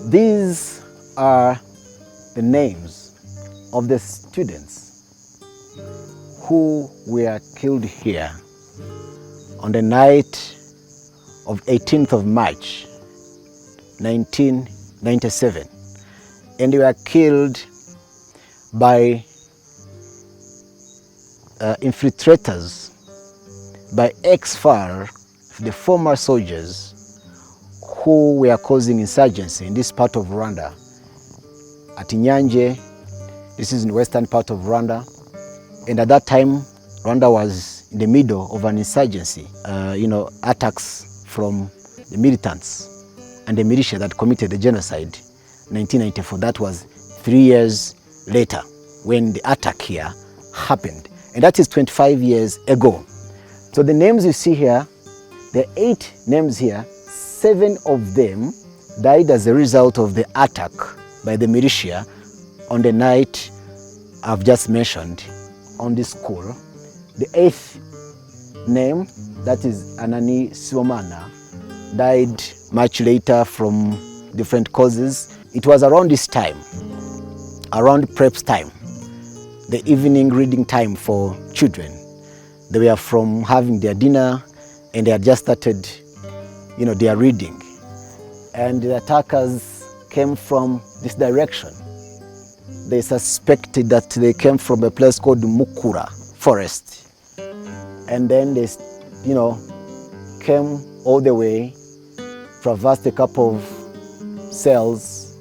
These are the names of the students who were killed here on the night of 18th of March, 1997. And they were killed by infiltrators, by ex-FAR, the former soldiers who were causing insurgency in this part of Rwanda. At Nyange, this is in the western part of Rwanda. And at that time, Rwanda was in the middle of an insurgency, attacks from the militants and the militia that committed the genocide in 1994. That was 3 years later when the attack here happened. And that is 25 years ago. So the names you see here, there are 8 names here. 7 of them died as a result of the attack by the militia on the night I've just mentioned on this school. The 8th name, that is Anani Siomana, died much later from different causes. It was around this time, around prep time, the evening reading time for children. They were from having their dinner and they had just started their reading. And the attackers came from this direction. They suspected that they came from a place called Mukura Forest. And then they, came all the way, traversed a couple of cells,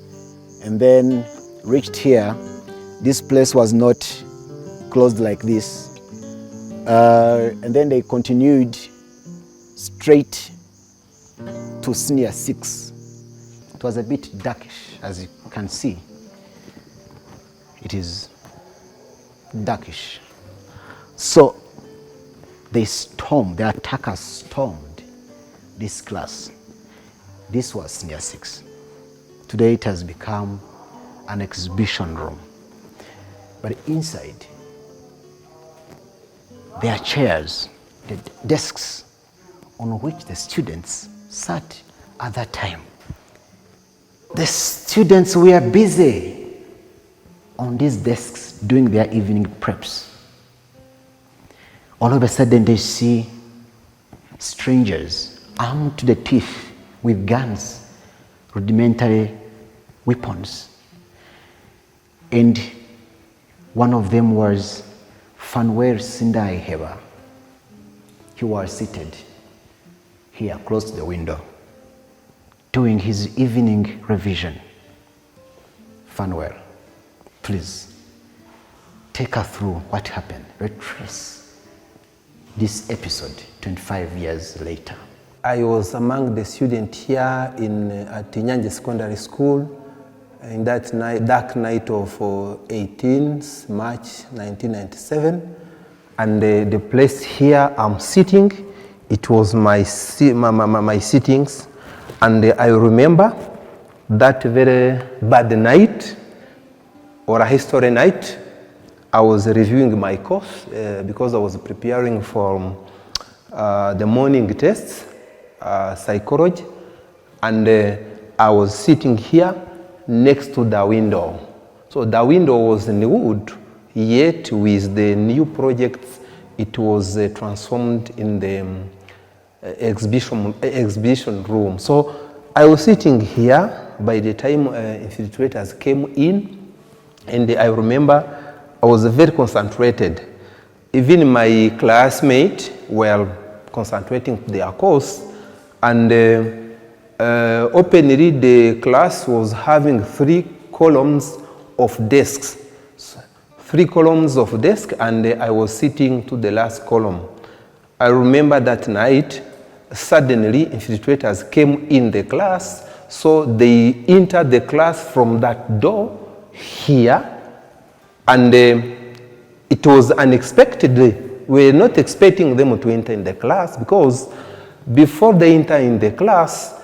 and then reached here. This place was not closed like this. And then they continued straight to Senior 6. It was a bit darkish, as you can see. It is darkish. So the attackers stormed this class. This was Senior 6. Today it has become an exhibition room. But inside, there are chairs, the desks on which the students sat at that time. The students were busy on these desks doing their evening preps. All of a sudden they see strangers armed to the teeth with guns, rudimentary weapons. And one of them was Fanwer Sindai Heba. He was seated here close to the window, doing his evening revision. Fanwer, please take us through what happened. Retrace this episode 25 years later. I was among the students here at Nyange Secondary School in that dark night of 18th March 1997. And the place here I'm sitting, it was my sittings. And I remember that very bad night, or a history night. I was reviewing my course because I was preparing for the morning tests, psychology, and I was sitting here next to the window. So the window was in wood, yet with the new projects, it was transformed in the exhibition room. So I was sitting here by the time infiltrators came in, and I remember I was very concentrated. Even my classmates were concentrating their course, and openly the class was having 3 columns of desks. 3 columns of desks, and I was sitting to the last column. I remember that night, suddenly infiltrators came in the class, so they entered the class from that door here, and it was unexpected. We were not expecting them to enter in the class, because before they enter in the class,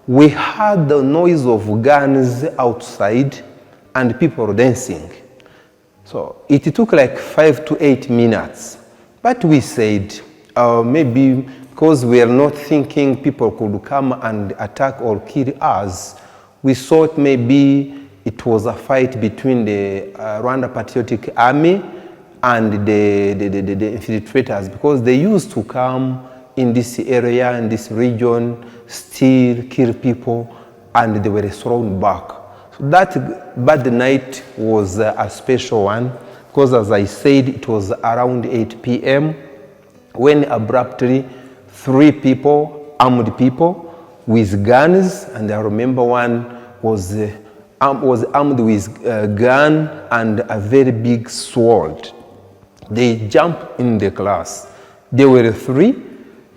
we heard the noise of guns outside and people dancing. So it took like 5 to 8 minutes. But we said, maybe because we are not thinking people could come and attack or kill us, we thought maybe it was a fight between the Rwanda Patriotic Army and the infiltrators, because they used to come in this area, in this region, steal, kill people, and they were thrown back. So that bad night was a special one, because as I said, it was around 8 p.m. when abruptly 3 people, armed people, with guns, and I remember one was armed with a gun and a very big sword. They jumped in the class. There were 3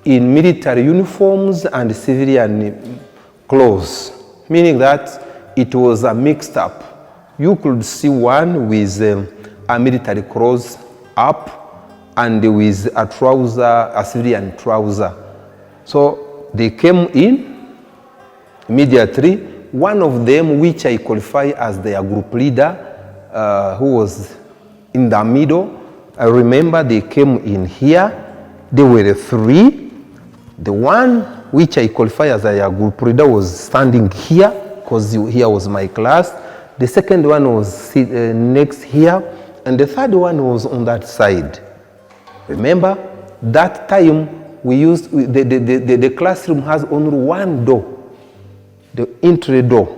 in military uniforms and civilian clothes, meaning that it was a mixed up. You could see one with a military cross up and with a trouser, a civilian trouser. So they came in immediately. One of them, which I qualify as their group leader, who was in the middle, I remember they came in here. There were 3. The one which I qualify as their group leader was standing here, because here was my class. The second one was next here, and the third one was on that side. Remember, that time we used, the classroom has only one door, the entry door,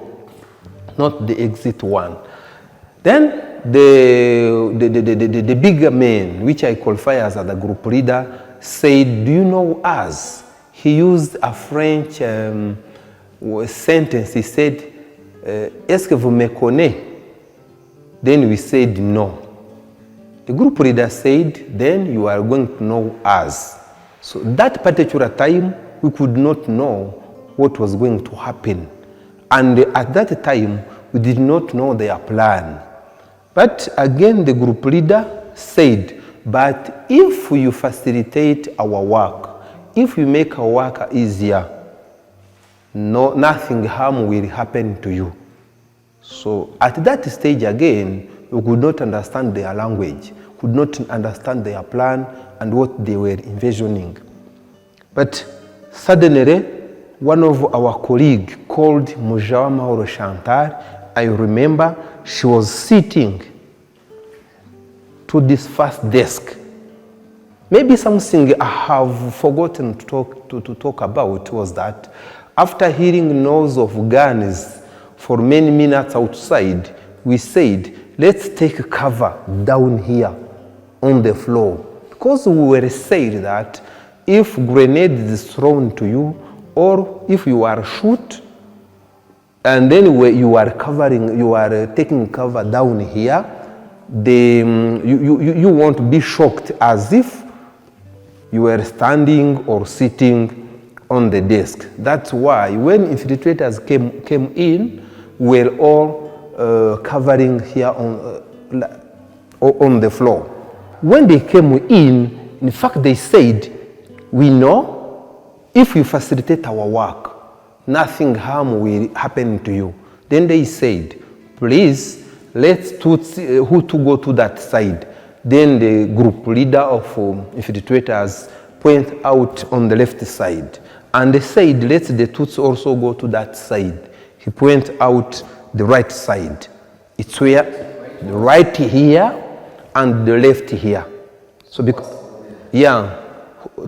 not the exit one. Then the bigger man, which I qualify as the group leader, said, "Do you know us?" He used a French sentence. He said, "Est-ce que vous me connaissez?" Then we said no. The group leader said, "Then you are going to know us." So that particular time, we could not know what was going to happen. And at that time, we did not know their plan. But again, the group leader said, "But if you facilitate our work, if you make our work easier, nothing harm will happen to you." So at that stage again, we could not understand their language, could not understand their plan and what they were envisioning. But suddenly, one of our colleagues called Mujawamahoro Chantal, I remember she was sitting to this first desk. Maybe something I have forgotten to talk about was that after hearing noise of guns for many minutes outside, we said, "Let's take cover down here on the floor." Because we were saying that if grenade is thrown to you, or if you are shot, and then you are taking cover down here, you won't be shocked as if you were standing or sitting on the desk. That's why when infiltrators came in, we were all covering here on the floor. When they came in fact, they said, "We know if you facilitate our work, nothing harm will happen to you." Then they said, "Please, let's who to go to that side." Then the group leader of infiltrators point out on the left side. And they said, "Let the Tutsi also go to that side." He point out the right side. It's where the right here and the left here. So because,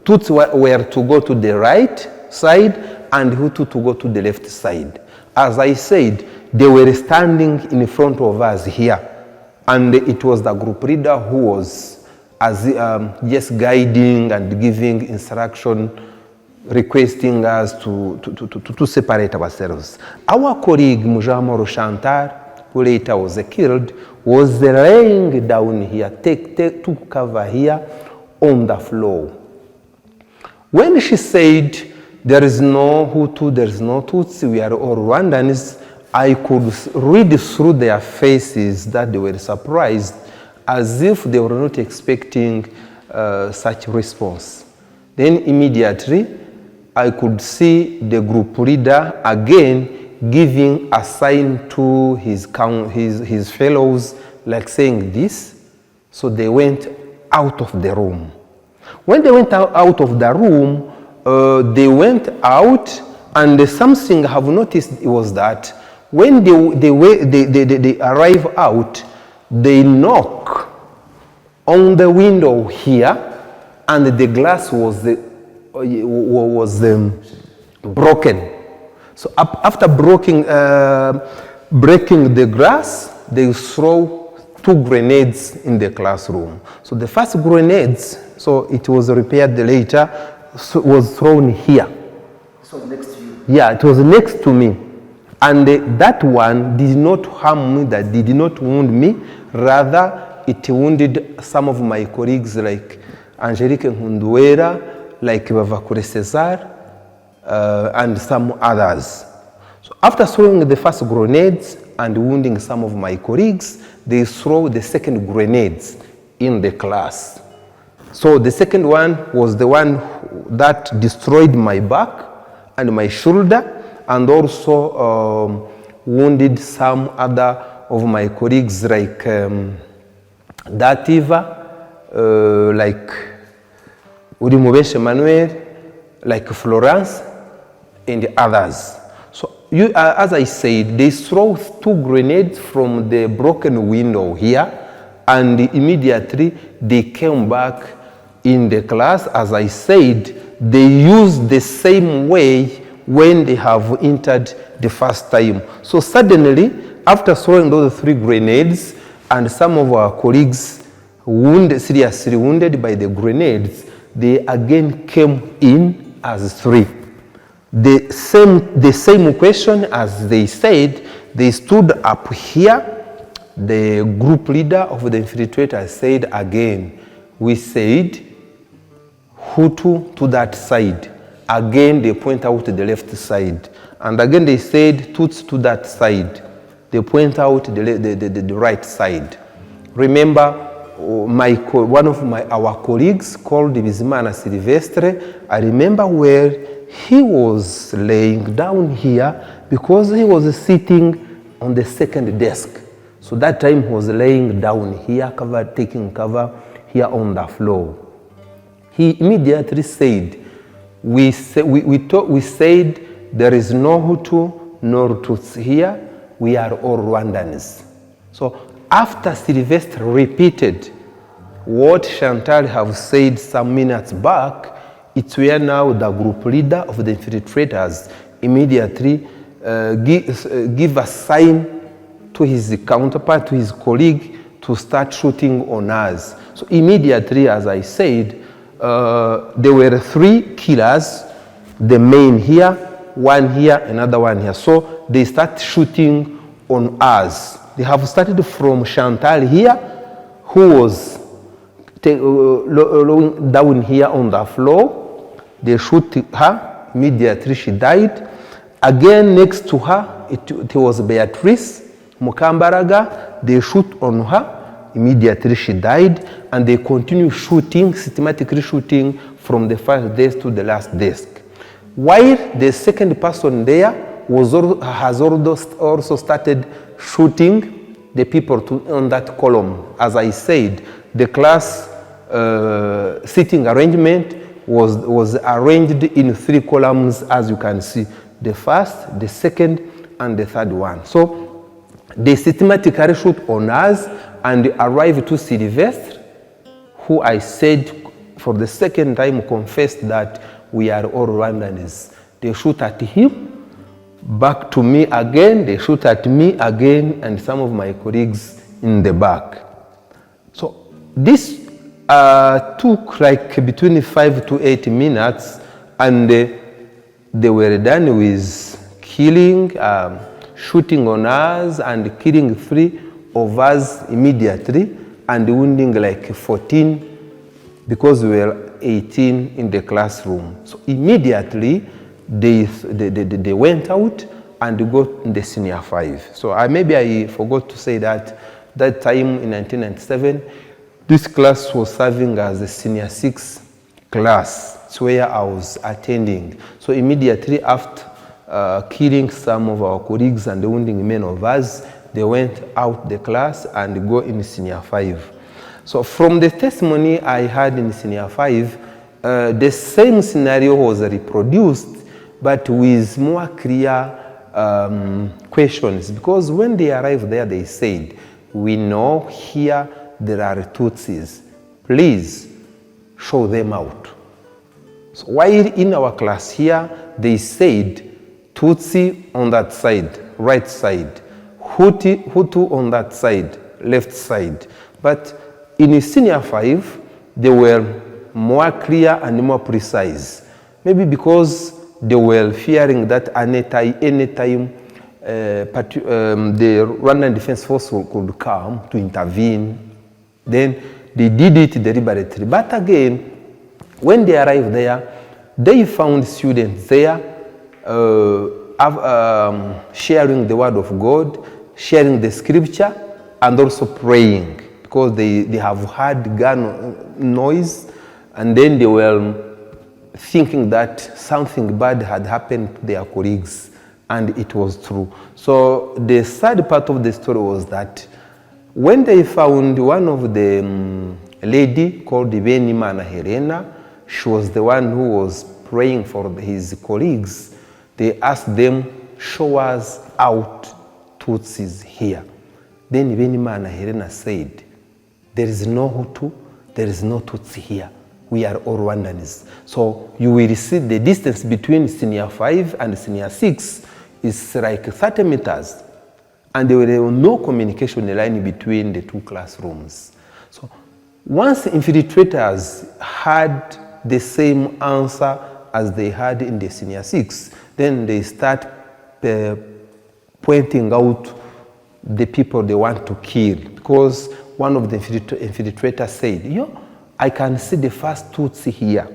Tutsi were to go to the right side and Hutu to go to the left side. As I said, they were standing in front of us here. And it was the group leader who was just guiding and giving instruction, requesting us to separate ourselves. Our colleague Mujawamahoro Chantal, who later was killed, was laying down here, took cover here on the floor. When she said, There is no Hutu, there is no Tutsi, we are all Rwandans. I could read through their faces that they were surprised, as if they were not expecting such response. Then immediately, I could see the group leader again giving a sign to his fellows, like saying this. So they went out of the room. When they went out of the room, they went out, and something I have noticed was that when they arrive out, they knock on the window here, and the glass was broken. So after breaking the glass, they throw 2 grenades in the classroom. So the first grenades, so it was repaired later, so was thrown here. So next to you? Yeah, it was next to me. And that one did not harm me, that did not wound me. Rather, it wounded some of my colleagues like Angelique Nkunduwera, like Bavakure Cesar, and some others. So after throwing the first grenades and wounding some of my colleagues, they throw the second grenades in the class. So the second one was the one that destroyed my back and my shoulder, and also wounded some other of my colleagues like Dativa, like Urimubeshe Manuel, like Florence, and others. So as I said, they threw 2 grenades from the broken window here, and immediately they came back in the class. As I said, they used the same way when they have entered the first time. So suddenly, after throwing those 3 grenades, and some of our colleagues seriously wounded by the grenades, they again came in as 3. The same question as they said, they stood up here. The group leader of the infiltrators said again, we said Hutu to that side. Again, they point out the left side. And again, they said Tutsi to that side. They point out the right side. Remember, one of our colleagues called Bizimana Sylvestre, I remember where he was laying down here because he was sitting on the second desk. So that time he was laying down here, taking cover here on the floor. He immediately said, we said there is no Hutu nor Tutsi here, we are all Rwandans. So after Sylvestre repeated what Chantal have said some minutes back, it's where now the group leader of the infiltrators immediately give a sign to his counterpart, to his colleague, to start shooting on us. So immediately, as I said, there were 3 killers, the main here, one here, another one here. So they start shooting on us. They have started from Chantal here, who was down here on the floor. They shoot her, immediately she died. Again, next to her, it was Beatrice Mukambaraga. They shoot on her, immediately she died, and they continue shooting, systematically shooting from the first desk to the last desk. While the second person there has also started shooting the people on that column. As I said, the class seating arrangement was arranged in 3 columns, as you can see. The first, the second, and the third one. So they systematically shoot on us and arrive to Sylvestre, who I said for the second time confessed that we are all Rwandans. They shoot at him, back to me again, they shoot at me again, and some of my colleagues in the back. So this took like between 5 to 8 minutes, and they were done with killing, shooting on us and killing 3 of us immediately, and wounding like 14 because we were 18 in the classroom. So immediately they went out and got in the senior 5. So maybe I forgot to say that time in 1997, this class was serving as a senior 6 class. It's where I was attending. So immediately after killing some of our colleagues and wounding many of us, they went out the class and go in senior 5. So from the testimony I had in senior 5, the same scenario was reproduced, but with more clear questions. Because when they arrived there, they said, "We know here there are Tutsis. Please show them out." So while in our class here, they said, "Tutsi on that side, right side. Hutu on that side, left side." But in senior 5, they were more clear and more precise. Maybe because they were fearing that anytime the Rwandan Defense Force could come to intervene, then they did it deliberately. But again, when they arrived there, they found students there sharing the word of God, sharing the scripture, and also praying, because they have heard gun noise, and then they were thinking that something bad had happened to their colleagues, and it was true. So the sad part of the story was that when they found one of the lady called Benimana Helena, she was the one who was praying for his colleagues, they asked them, "Show us out Tutsis here." Then Benimana Helena said, "There is no Hutu, there is no Tutsi here. We are all Rwandans." So you will see the distance between senior 5 and senior 6 is like 30 meters. And there was no communication line between the two classrooms. So once infiltrators had the same answer as they had in the senior 6, then they start pointing out the people they want to kill. Because one of the infiltrators said, "Yo, I can see the first Tutsi here."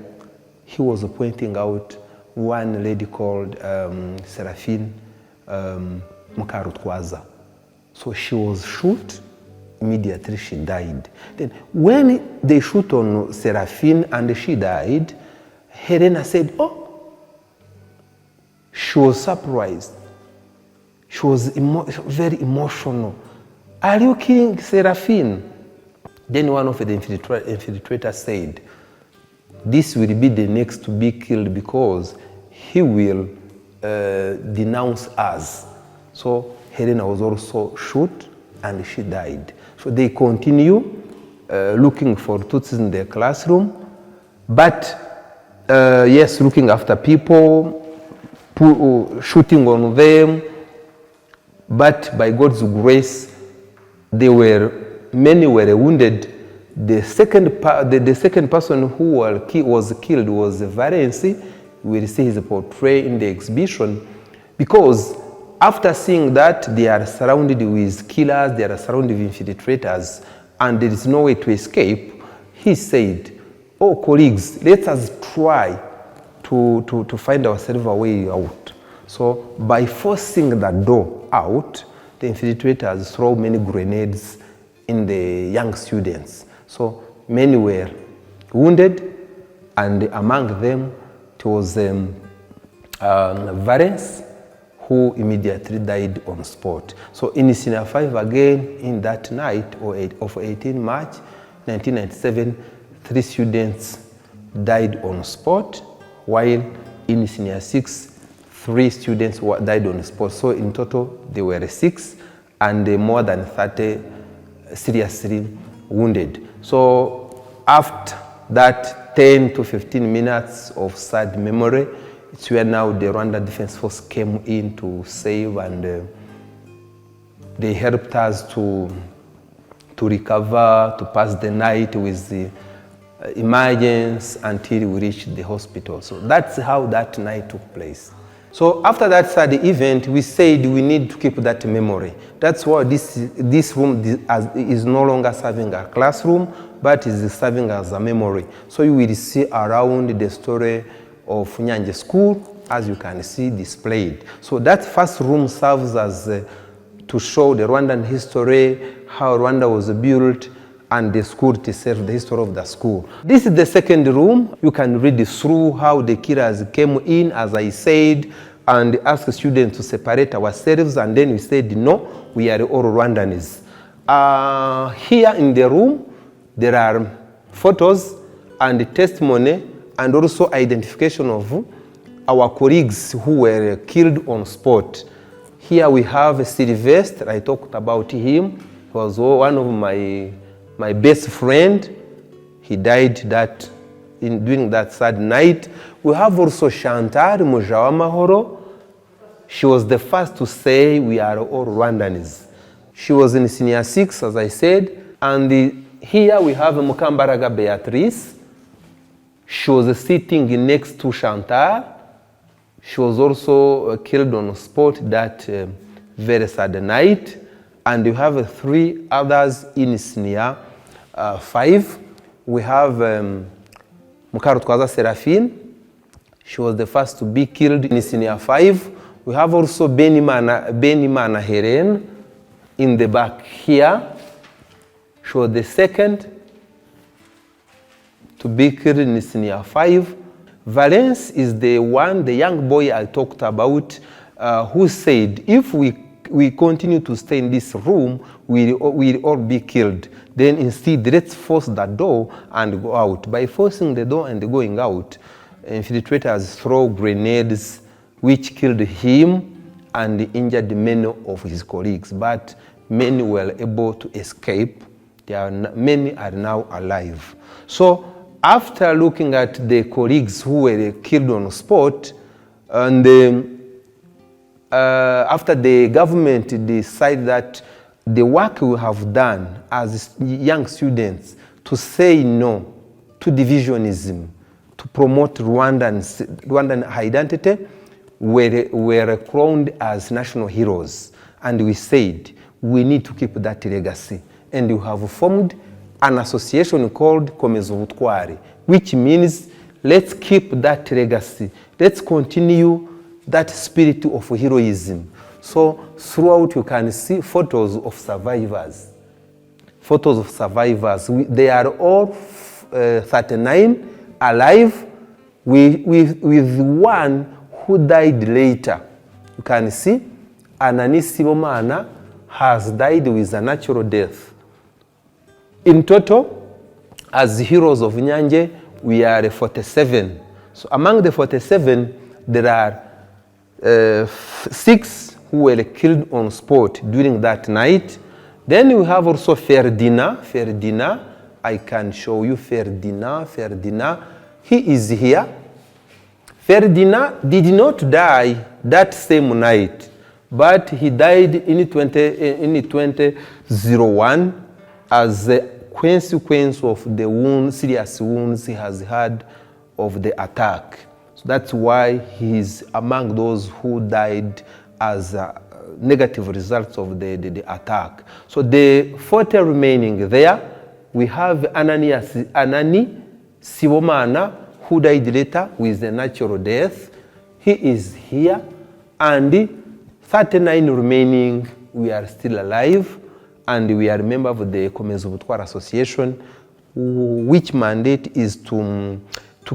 He was pointing out one lady called Séraphine Mukarutwaza. So she was shot, immediately she died. Then when they shoot on Séraphine and she died, Helena said, "Oh," she was surprised. She was very emotional. "Are you killing Séraphine?" Then one of the infiltrators said, "This will be the next to be killed because he will denounce us." So Helena was also shot and she died. So they continue looking for Tutsis in their classroom, but yes, looking after people, shooting on them. But by God's grace, many were wounded. The second person who was killed was Valency. We will see his portrait in the exhibition, because after seeing that they are surrounded with killers, they are surrounded with infiltrators, and there is no way to escape, he said, "Oh, colleagues, let us try to find ourselves a way out." So by forcing the door out, the infiltrators throw many grenades in the young students. So many were wounded, and among them it was Valence, who immediately died on spot. So in senior 5 again, in that night of 18 March 1997, 3 students died on spot, while in senior 6, 3 students died on spot. So in total, there were 6, and more than 30 seriously wounded. So after that 10 to 15 minutes of sad memory, it's where now the Rwanda Defense Force came in to save, and they helped us to recover, to pass the night with the emergency until we reached the hospital. So that's how that night took place. So after that sad event, we said we need to keep that memory. That's why this room is no longer serving a classroom, but is serving as a memory. So you will see around the story of Nyange School, as you can see displayed. So that first room serves as to show the Rwandan history, how Rwanda was built, and the school itself, the history of the school. This is the second room. You can read through how the killers came in, as I said, and ask students to separate ourselves, and then we said, no, we are all Rwandans. Here in the room, there are photos and testimony, and also identification of our colleagues who were killed on spot. Here we have Sylvestre. I talked about him. He was one of my best friend. He died during that sad night. We have also Chantal Mujawamahoro. She was the first to say we are all Rwandans. She was in senior 6, as I said. And here we have Mukambaraga Beatrice. She was sitting next to Chantal. She was also killed on spot that very sad night. And we have 3 others in senior 5. We have Mukarutwaza Séraphine. She was the first to be killed in senior 5. We have also Benimana Hélène in the back here. She was the second to be killed in senior 5. Valence is the young boy I talked about, who said, if we continue to stay in this room, we'll all be killed. Then instead, let's force the door and go out. By forcing the door and going out, infiltrators throw grenades, which killed him and injured many of his colleagues. But many were able to escape. Many are now alive. So after looking at the colleagues who were killed on spot, and after the government decided that the work we have done as young students to say no to divisionism, to promote Rwandan identity, were crowned as national heroes. And we said, we need to keep that legacy. And we have formed an association called Komeza Ubutwari, which means let's keep that legacy. Let's continue that spirit of heroism. So throughout you can see photos of survivors. Photos of survivors. They are all 39 alive with one who died later. You can see Beatrice Mukambaraga has died with a natural death. In total, as heroes of Nyange, we are 47. So among the 47, there are 6 who were killed on spot during that night. Then we have also Ferdinand. I can show you Ferdinand. He is here. Ferdinand did not die that same night, but he died in 2001 as a consequence of the serious wounds he has had of the attack. So that's why he is among those who died as negative results of the attack. So the 40 remaining there, we have Anani Sibomana, who died later with a natural death. He is here. And 39 remaining, we are still alive. And we are a member of the Komeza Ubutwari Association, which mandate is to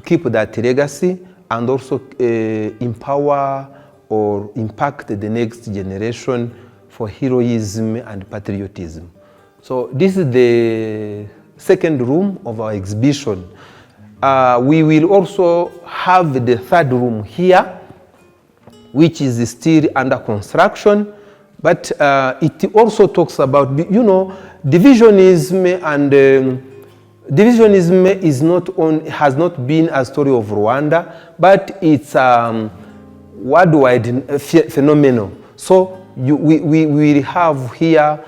keep that legacy and also empower or impact the next generation for heroism and patriotism. So this is the second room of our exhibition. We will also have the third room here, which is still under construction. But it also talks about, divisionism, and divisionism has not been a story of Rwanda, but it's a worldwide phenomenon. So we will have here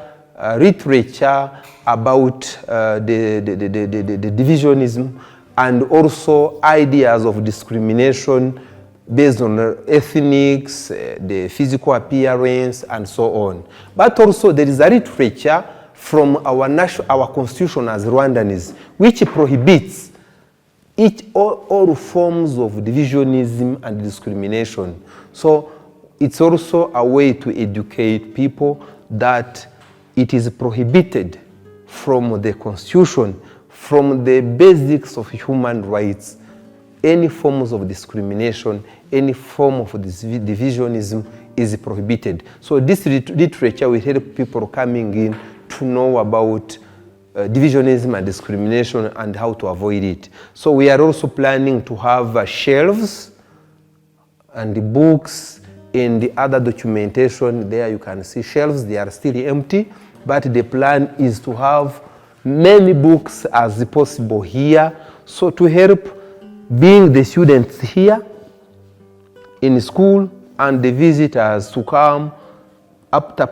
literature about the divisionism and also ideas of discrimination based on ethnics, the physical appearance, and so on. But also there is a literature from our constitution as Rwandans, which prohibits all forms of divisionism and discrimination. So it's also a way to educate people that it is prohibited from the Constitution, from the basics of human rights, any forms of discrimination, any form of divisionism is prohibited. So this literature will help people coming in to know about divisionism and discrimination and how to avoid it. So we are also planning to have shelves and the books and the other documentation. There you can see shelves, they are still empty, but the plan is to have many books as possible here, so to help being the students here in school and the visitors to come after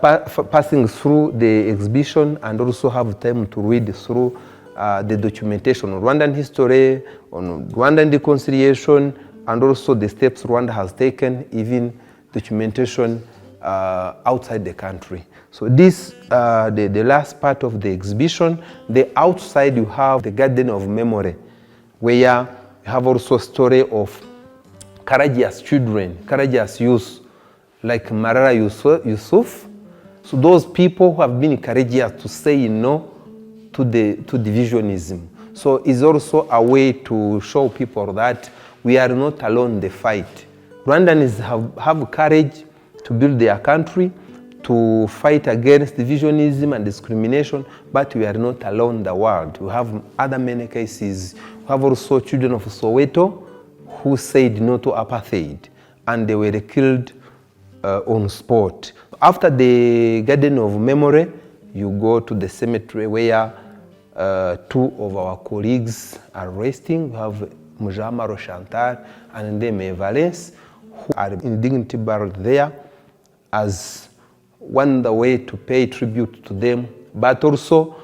passing through the exhibition and also have time to read through the documentation on Rwandan history, on Rwandan reconciliation, and also the steps Rwanda has taken, even documentation outside the country. So this, the last part of the exhibition. The outside you have the Garden of Memory, where you have also a story of courageous children, courageous youth, like Marara Yusuf. So those people who have been courageous to say no to divisionism. So it's also a way to show people that we are not alone in the fight. Rwandans have courage to build their country, to fight against divisionism and discrimination, but we are not alone in the world. We have other many cases. We have also children of Soweto who said no to apartheid, and they were killed on spot. After the Garden of Memory, you go to the cemetery where two of our colleagues are resting. We have Mujawamahoro and Ndemeye, who are in dignity buried there as one the way to pay tribute to them. But also,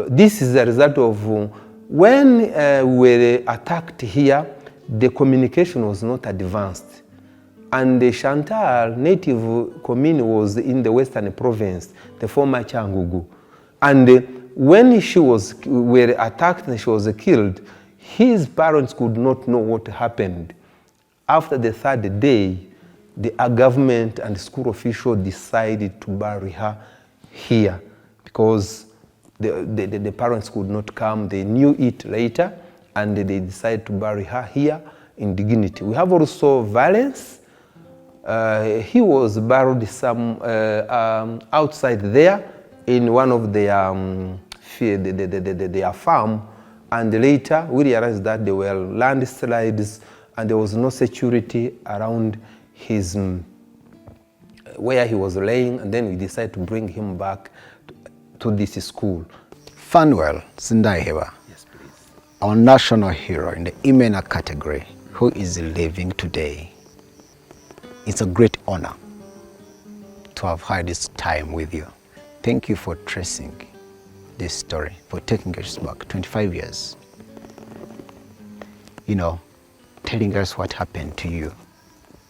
this is a result of when we were attacked here, the communication was not advanced. And the Chantal native community was in the western province, the former Changugu. And when were attacked and she was killed, his parents could not know what happened. After the third day, the government and school officials decided to bury her here because the parents could not come. They knew it later, and they decided to bury her here in dignity. We have also Valence. He was buried some outside there in one of their farm, and later we realized that there were landslides and there was no security around his where he was laying, and then we decided to bring him back to this school. Fanuel Sindaihewa, yes, please. Our national hero in the Imena category, who is living today. It's a great honor to have had this time with you. Thank you for tracing this story, for taking us back 25 years. You know, telling us what happened to you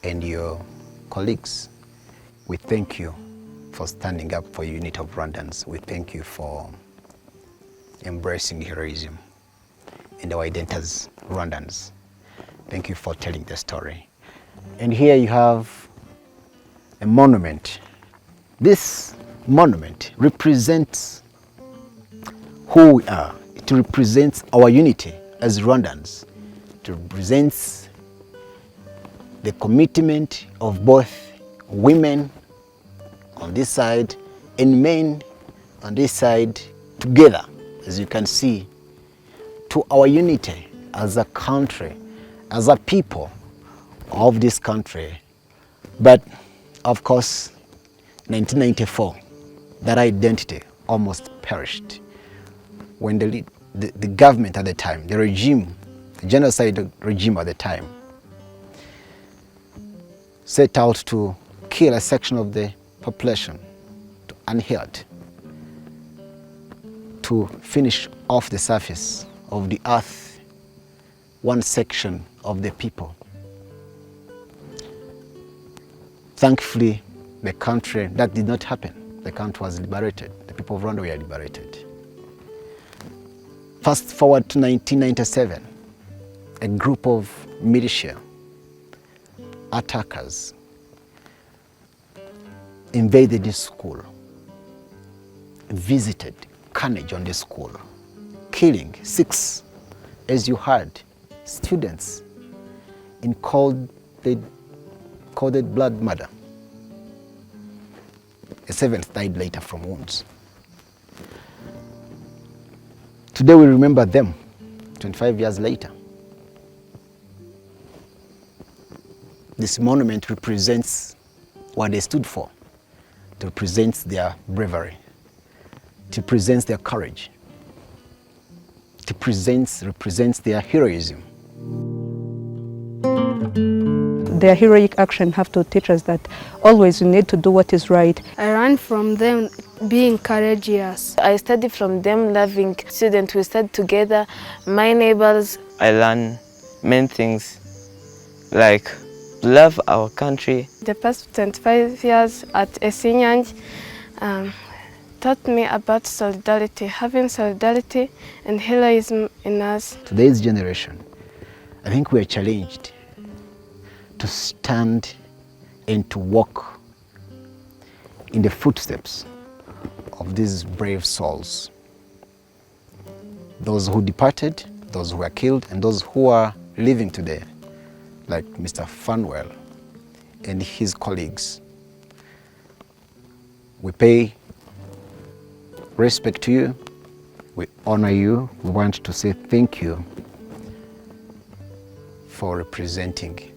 and your colleagues. We thank you for standing up for unity of Rwandans. We thank you for embracing heroism and our identity as Rwandans. Thank you for telling the story. And here you have a monument. This monument represents who we are. It represents our unity as Rwandans. It represents the commitment of both women on this side and men on this side together, as you can see, to our unity as a country, as a people of this country. But of course, 1994, that identity almost perished when the government at the time, the regime, the genocide regime at the time, set out to kill a section of the population, to annihilate, to finish off the surface of the earth, one section of the people. Thankfully, the country, that did not happen. The country was liberated. The people of Rwanda were liberated. Fast forward to 1997, a group of militia attackers invaded this school, visited carnage on the school, killing 6, as you heard, students in cold blood murder. A 7th died later from wounds. Today we remember them, 25 years later. This monument represents what they stood for. It represents their bravery. It represents their courage. It represents their heroism. Their heroic action have to teach us that always we need to do what is right. I learned from them being courageous. I studied from them loving students. We studied together, my neighbors. I learned many things like love our country. The past 25 years at Ecole Nyange taught me about solidarity, having solidarity and heroism in us. Today's generation, I think we are challenged to stand and to walk in the footsteps of these brave souls. Those who departed, those who were killed, and those who are living today, like Mr. Fanwell and his colleagues. We pay respect to you, we honor you, we want to say thank you for representing